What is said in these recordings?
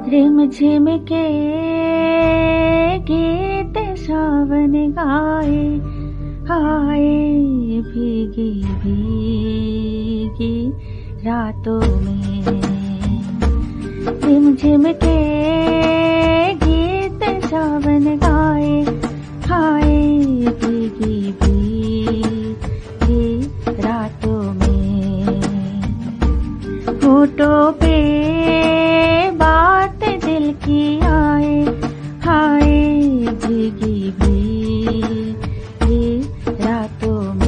Rim झिम के गीत सावन गाए, आए भीगी भीगी रातों में। रिम झिम के गीत सावन गाए, आए भीगी भीगी रातों में। होठों पे बात दिल की आए, आए भीगी भीगी रातों में।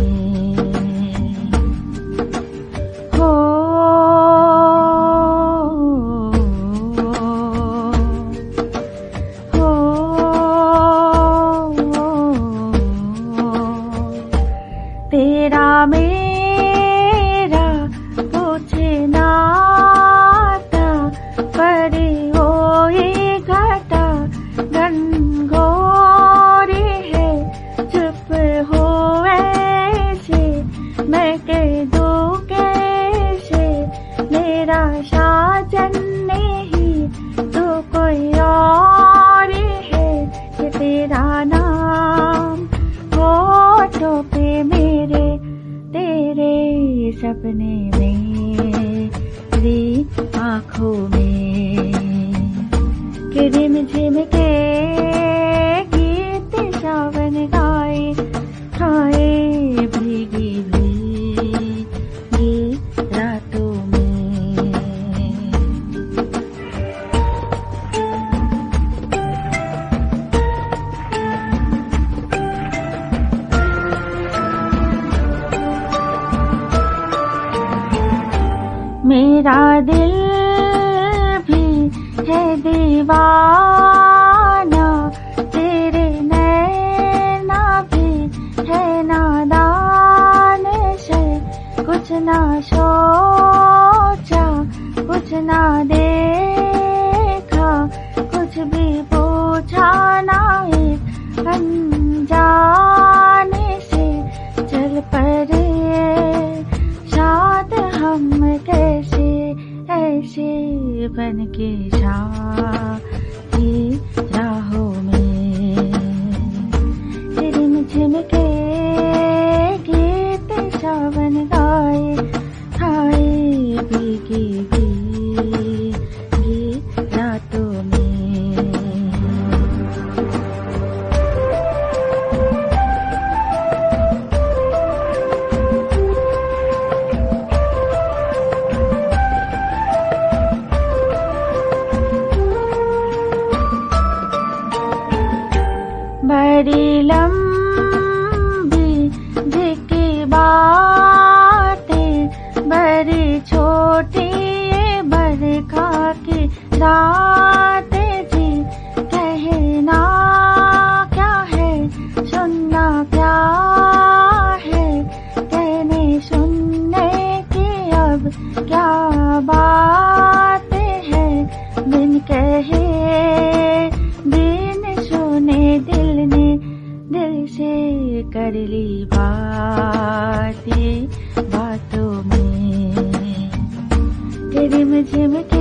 हो तेरा मेरा कुछ नाता, परी हुई घटा घनघोरी है। चुप हो ऐसे मैं कह दूं कैसे, मेरा साजन नहीं तो कोई और है। ये तेरा नाम होठों पे मेरे, तेरे सपने मेरी आँखों में। कि रिम झिम के गीत सावन गाए, आए भीगी भीगी रातों में। मेरा दिल भी है दीवाना, तेरे नैना भी है नादान से। कुछ ना सोचा कुछ ना देखा, कुछ भी पूछा ना एक अनजाने से। चल पड़े साथ हम कैसे ऐसे बन के साथी राहों में। रिम झिम के गीत सावन गाए, आए भीगी भीगी रातों में। बड़ी लंबी झिकी बातें, बड़ी छोटी बरखा की रातें जी। कहना क्या है सुनना क्या है, कहने सुनने की अब क्या बात है। बिन कहे बिन सुने दिल ने दिल से कर ली बातें बातों में। रिम झिम के